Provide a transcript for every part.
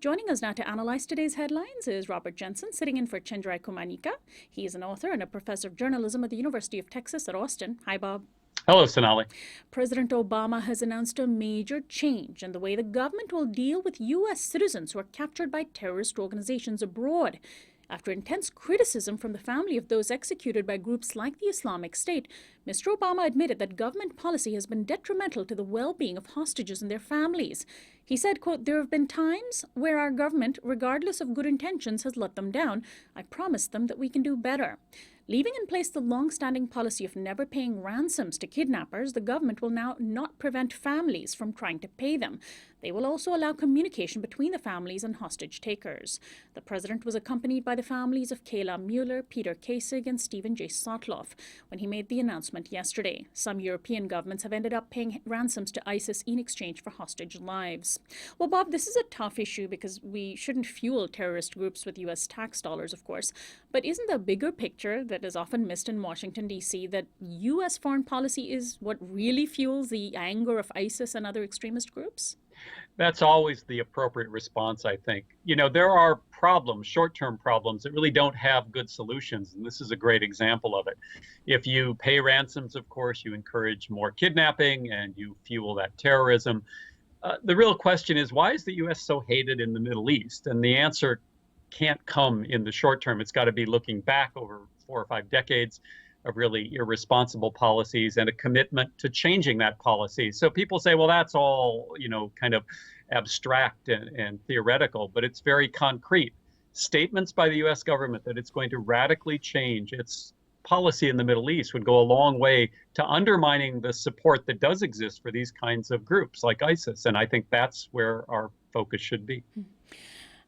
Joining us now to analyze today's headlines is Robert Jensen, sitting in for Chenjerai Kumanika. He is an author and a professor of journalism at the University of Texas at Austin. Hi, Bob. Hello, Sonali. President Obama has announced a major change in the way the government will deal with U.S. citizens who are captured by terrorist organizations abroad. After intense criticism from the family of those executed by groups like the Islamic State, Mr. Obama admitted that government policy has been detrimental to the well-being of hostages and their families. He said, quote, "There have been times where our government, regardless of good intentions, has let them down. I promised them that we can do better." Leaving in place the long-standing policy of never paying ransoms to kidnappers, the government will now not prevent families from trying to pay them. They will also allow communication between the families and hostage takers. The president was accompanied by the families of Kayla Mueller, Peter Kasich, and Stephen J. Sotloff when he made the announcement yesterday. Some European governments have ended up paying ransoms to ISIS in exchange for hostage lives. Well, Bob, this is a tough issue because we shouldn't fuel terrorist groups with U.S. tax dollars, of course. But isn't the bigger picture that is often missed in Washington, D.C., that U.S. foreign policy is what really fuels the anger of ISIS and other extremist groups? That's always the appropriate response, I think. There are problems, short-term problems, that really don't have good solutions, and this is a great example of it. If you pay ransoms, of course, you encourage more kidnapping and you fuel that terrorism. The real question is, why is the U.S. so hated in the Middle East? And the answer can't come in the short term. It's got to be looking back over 4 or 5 decades of really irresponsible policies and a commitment to changing that policy. So people say, well, that's all, kind of abstract and theoretical, but it's very concrete. Statements by the US government that it's going to radically change its policy in the Middle East would go a long way to undermining the support that does exist for these kinds of groups like ISIS. And I think that's where our focus should be.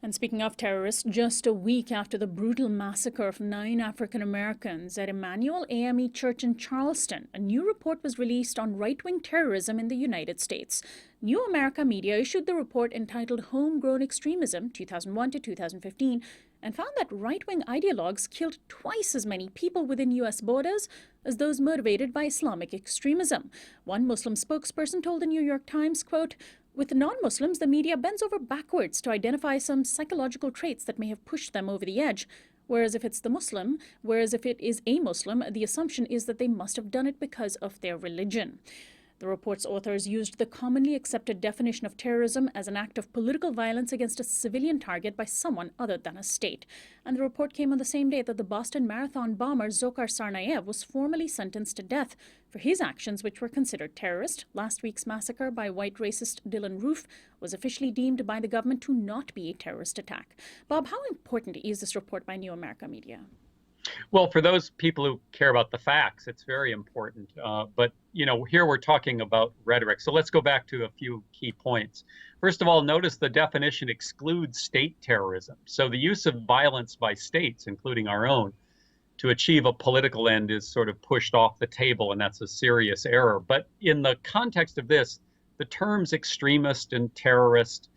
And speaking of terrorists, just a week after the brutal massacre of 9 African Americans at Emmanuel AME Church in Charleston, a new report was released on right-wing terrorism in the United States. New America Media issued the report entitled Homegrown Extremism, 2001 to 2015, and found that right-wing ideologues killed twice as many people within U.S. borders as those motivated by Islamic extremism. One Muslim spokesperson told the New York Times, quote, "With non-Muslims, the media bends over backwards to identify some psychological traits that may have pushed them over the edge. Whereas if it is a Muslim, the assumption is that they must have done it because of their religion." The report's authors used the commonly accepted definition of terrorism as an act of political violence against a civilian target by someone other than a state. And the report came on the same day that the Boston Marathon bomber Dzhokhar Tsarnaev was formally sentenced to death for his actions, which were considered terrorist. Last week's massacre by white racist Dylan Roof was officially deemed by the government to not be a terrorist attack. Bob, how important is this report by New America Media? Well, for those people who care about the facts, it's very important. But here we're talking about rhetoric. So let's go back to a few key points. First of all, notice the definition excludes state terrorism. So the use of violence by states, including our own, to achieve a political end is sort of pushed off the table, and that's a serious error. But in the context of this, the terms extremist and terrorist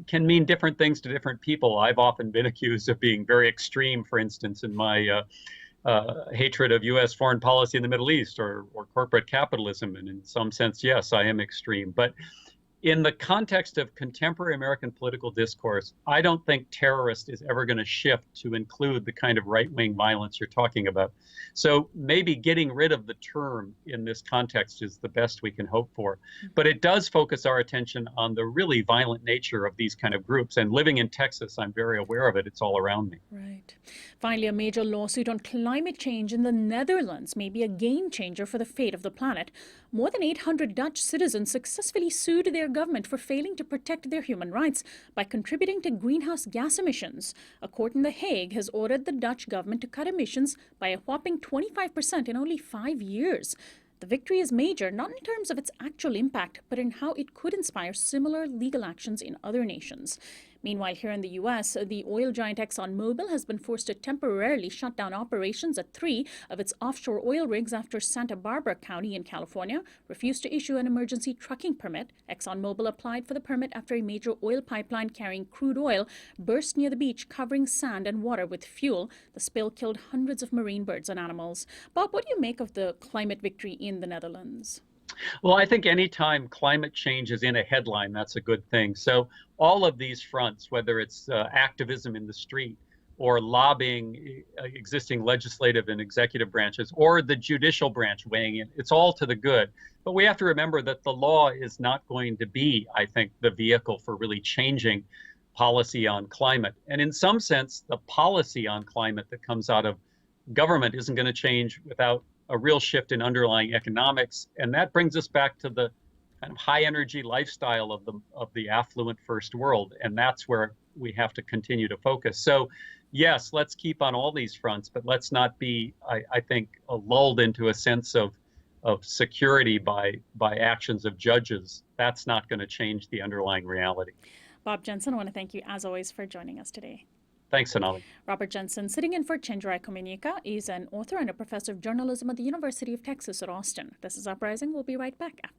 can mean different things to different people. I've often been accused of being very extreme, for instance, in my hatred of U.S. foreign policy in the Middle East or corporate capitalism. And in some sense, yes, I am extreme. But in the context of contemporary American political discourse, I don't think terrorist is ever going to shift to include the kind of right-wing violence you're talking about. So maybe getting rid of the term in this context is the best we can hope for. But it does focus our attention on the really violent nature of these kind of groups. And living in Texas, I'm very aware of it. It's all around me. Right. Finally, a major lawsuit on climate change in the Netherlands may be a game changer for the fate of the planet. More than 800 Dutch citizens successfully sued their government for failing to protect their human rights by contributing to greenhouse gas emissions. A court in The Hague has ordered the Dutch government to cut emissions by a whopping 25% in only 5 years. The victory is major, not in terms of its actual impact, but in how it could inspire similar legal actions in other nations. Meanwhile, here in the U.S., the oil giant ExxonMobil has been forced to temporarily shut down operations at 3 of its offshore oil rigs after Santa Barbara County in California refused to issue an emergency trucking permit. ExxonMobil applied for the permit after a major oil pipeline carrying crude oil burst near the beach, covering sand and water with fuel. The spill killed hundreds of marine birds and animals. Bob, what do you make of the climate victory in the Netherlands? Well, I think anytime climate change is in a headline, that's a good thing. So all of these fronts, whether it's activism in the street or lobbying existing legislative and executive branches or the judicial branch weighing in, it's all to the good. But we have to remember that the law is not going to be, I think, the vehicle for really changing policy on climate. And in some sense, the policy on climate that comes out of government isn't going to change without a real shift in underlying economics. And that brings us back to the kind of high energy lifestyle of the affluent first world. And that's where we have to continue to focus. So yes, let's keep on all these fronts, but let's not be, I think, lulled into a sense of security by actions of judges. That's not going to change the underlying reality. Bob Jensen, I want to thank you as always for joining us today. Thanks, Sonali. Robert Jensen, sitting in for Chinjarai Komunika, is an author and a professor of journalism at the University of Texas at Austin. This is Uprising. We'll be right back after.